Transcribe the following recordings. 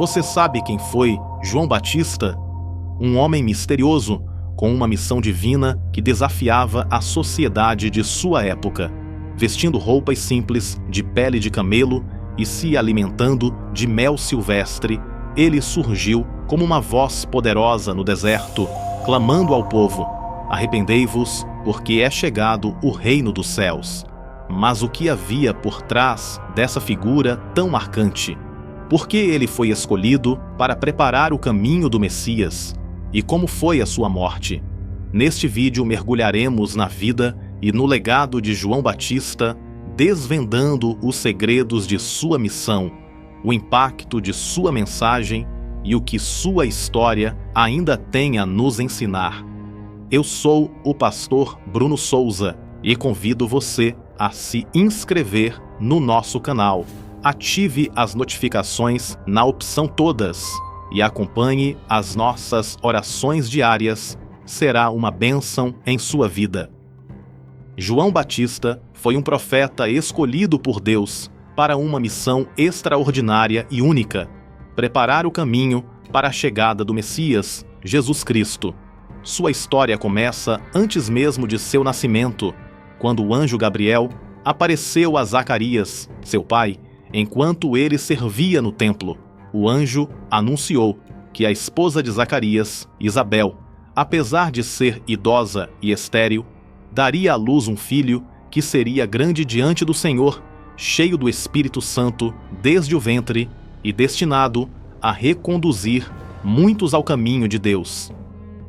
Você sabe quem foi João Batista? Um homem misterioso, com uma missão divina que desafiava a sociedade de sua época, vestindo roupas simples de pele de camelo e se alimentando de mel silvestre. Ele surgiu como uma voz poderosa no deserto, clamando ao povo: arrependei-vos, porque é chegado o reino dos céus. Mas o que havia por trás dessa figura tão marcante? Por que ele foi escolhido para preparar o caminho do Messias? E como foi a sua morte? Neste vídeo mergulharemos na vida e no legado de João Batista, desvendando os segredos de sua missão, o impacto de sua mensagem e o que sua história ainda tem a nos ensinar. Eu sou o pastor Bruno Souza e convido você a se inscrever no nosso canal. Ative as notificações na opção Todas e acompanhe as nossas orações diárias. Será uma bênção em sua vida. João Batista foi um profeta escolhido por Deus para uma missão extraordinária e única: preparar o caminho para a chegada do Messias, Jesus Cristo. Sua história começa antes mesmo de seu nascimento, quando o anjo Gabriel apareceu a Zacarias, seu pai, enquanto ele servia no templo. O anjo anunciou que a esposa de Zacarias, Isabel, apesar de ser idosa e estéril, daria à luz um filho que seria grande diante do Senhor, cheio do Espírito Santo desde o ventre e destinado a reconduzir muitos ao caminho de Deus.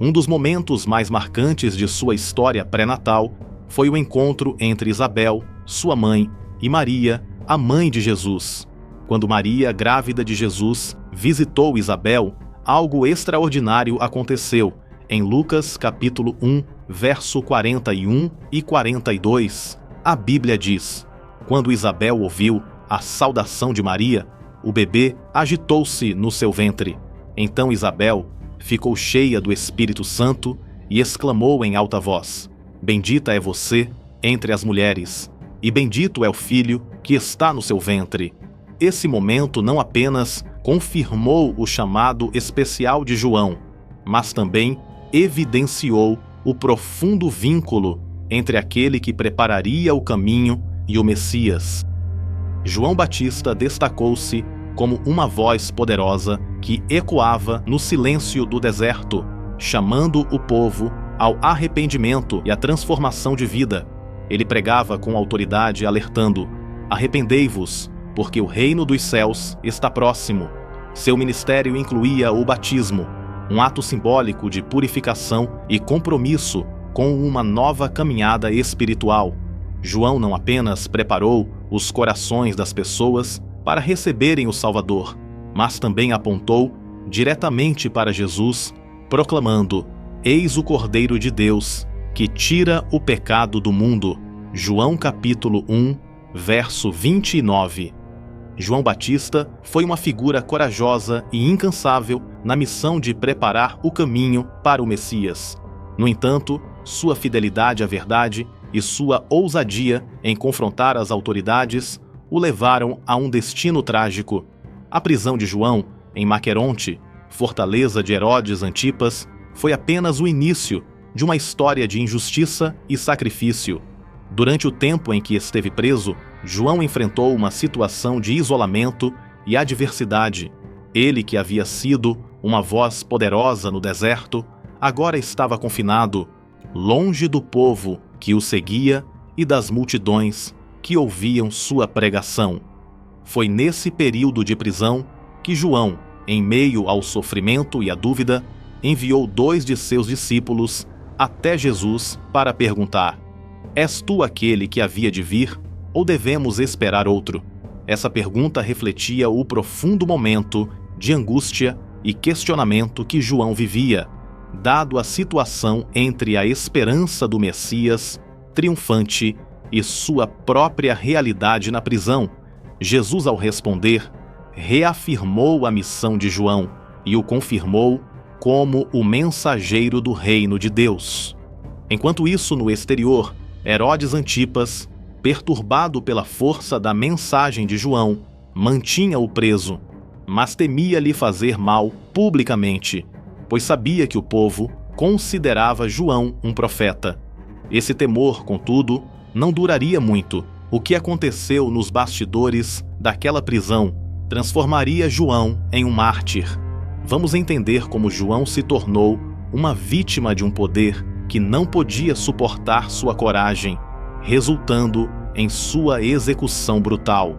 Um dos momentos mais marcantes de sua história pré-natal foi o encontro entre Isabel, sua mãe, e Maria, a mãe de Jesus. Quando Maria, grávida de Jesus, visitou Isabel, algo extraordinário aconteceu. Em Lucas capítulo 1, verso 41 e 42, a Bíblia diz: quando Isabel ouviu a saudação de Maria, o bebê agitou-se no seu ventre. Então Isabel ficou cheia do Espírito Santo e exclamou em alta voz: bendita é você entre as mulheres, e bendito é o filho que está no seu ventre. Esse momento não apenas confirmou o chamado especial de João, mas também evidenciou o profundo vínculo entre aquele que prepararia o caminho e o Messias. João Batista destacou-se como uma voz poderosa que ecoava no silêncio do deserto, chamando o povo ao arrependimento e à transformação de vida. Ele pregava com autoridade, alertando: arrependei-vos, porque o reino dos céus está próximo. Seu ministério incluía o batismo, um ato simbólico de purificação e compromisso com uma nova caminhada espiritual. João não apenas preparou os corações das pessoas para receberem o Salvador, mas também apontou diretamente para Jesus, proclamando: eis o Cordeiro de Deus, que tira o pecado do mundo. João capítulo 1, verso 29. João Batista foi uma figura corajosa e incansável na missão de preparar o caminho para o Messias. No entanto, sua fidelidade à verdade e sua ousadia em confrontar as autoridades o levaram a um destino trágico. A prisão de João, em Maqueronte, fortaleza de Herodes Antipas, foi apenas o início de uma história de injustiça e sacrifício. Durante o tempo em que esteve preso, João enfrentou uma situação de isolamento e adversidade. Ele, que havia sido uma voz poderosa no deserto, agora estava confinado, longe do povo que o seguia e das multidões que ouviam sua pregação. Foi nesse período de prisão que João, em meio ao sofrimento e à dúvida, enviou 2 de seus discípulos até Jesus para perguntar: és tu aquele que havia de vir, ou devemos esperar outro? Essa pergunta refletia o profundo momento de angústia e questionamento que João vivia, dado a situação entre a esperança do Messias triunfante e sua própria realidade na prisão. Jesus, ao responder, reafirmou a missão de João e o confirmou como o mensageiro do reino de Deus. Enquanto isso, no exterior, Herodes Antipas, perturbado pela força da mensagem de João, mantinha-o preso. mas temia lhe fazer mal publicamente, pois sabia que o povo considerava João um profeta. Esse temor, contudo, não duraria muito. O que aconteceu nos bastidores daquela prisão transformaria João em um mártir. Vamos entender como João se tornou uma vítima de um poder que não podia suportar sua coragem, resultando em sua execução brutal.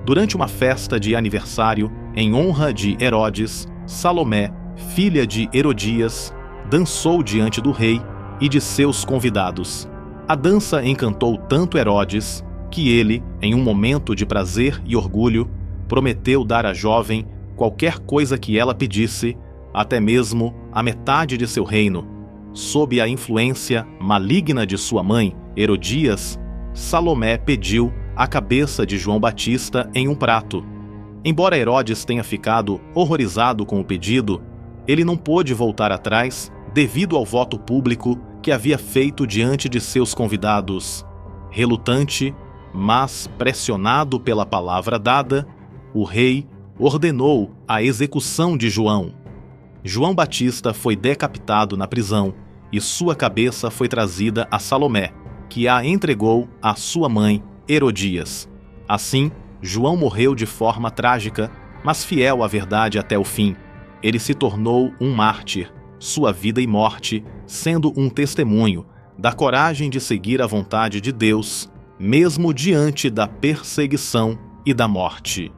Durante uma festa de aniversário em honra de Herodes, Salomé, filha de Herodias, dançou diante do rei e de seus convidados. A dança encantou tanto Herodes que ele, em um momento de prazer e orgulho, prometeu dar à jovem qualquer coisa que ela pedisse, até mesmo a metade de seu reino. Sob a influência maligna de sua mãe, Herodias, Salomé pediu a cabeça de João Batista em um prato. Embora Herodes tenha ficado horrorizado com o pedido, ele não pôde voltar atrás devido ao voto público que havia feito diante de seus convidados. Relutante, mas pressionado pela palavra dada, o rei ordenou a execução de João. João Batista foi decapitado na prisão e sua cabeça foi trazida a Salomé, que a entregou à sua mãe, Herodias. Assim, João morreu de forma trágica, mas fiel à verdade até o fim. Ele se tornou um mártir, sua vida e morte sendo um testemunho da coragem de seguir a vontade de Deus, mesmo diante da perseguição e da morte.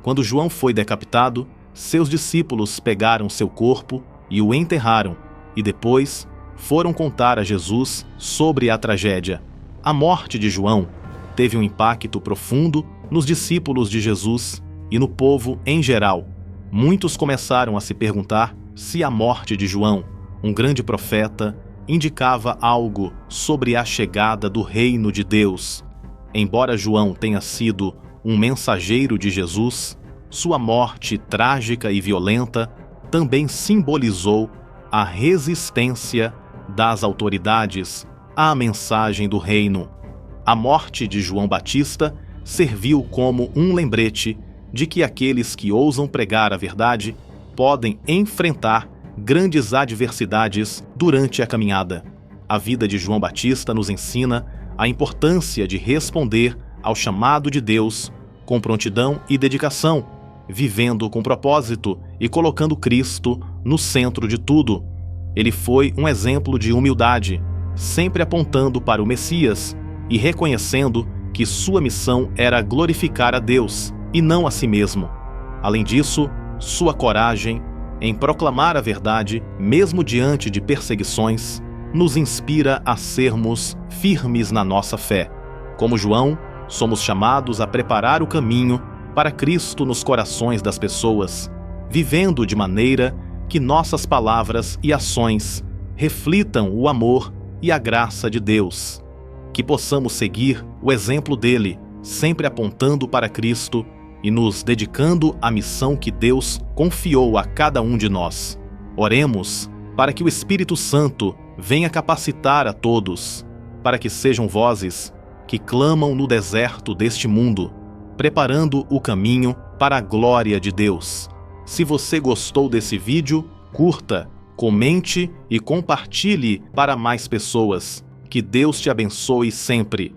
Quando João foi decapitado, seus discípulos pegaram seu corpo e o enterraram, e depois foram contar a Jesus sobre a tragédia. A morte de João teve um impacto profundo nos discípulos de Jesus e no povo em geral. Muitos começaram a se perguntar se a morte de João, um grande profeta, indicava algo sobre a chegada do reino de Deus. Embora João tenha sido um mensageiro de Jesus, sua morte trágica e violenta também simbolizou a resistência das autoridades à mensagem do reino. A morte de João Batista serviu como um lembrete de que aqueles que ousam pregar a verdade podem enfrentar grandes adversidades durante a caminhada. A vida de João Batista nos ensina a importância de responder ao chamado de Deus com prontidão e dedicação, vivendo com propósito e colocando Cristo no centro de tudo. Ele foi um exemplo de humildade, sempre apontando para o Messias e reconhecendo que sua missão era glorificar a Deus e não a si mesmo. Além disso, sua coragem em proclamar a verdade, mesmo diante de perseguições, nos inspira a sermos firmes na nossa fé. Como João, somos chamados a preparar o caminho para Cristo nos corações das pessoas, vivendo de maneira que nossas palavras e ações reflitam o amor e a graça de Deus. Que possamos seguir o exemplo dele, sempre apontando para Cristo e nos dedicando à missão que Deus confiou a cada um de nós. Oremos para que o Espírito Santo venha capacitar a todos, para que sejam vozes que clamam no deserto deste mundo, preparando o caminho para a glória de Deus. Se você gostou desse vídeo, curta, comente e compartilhe para mais pessoas. Que Deus te abençoe sempre.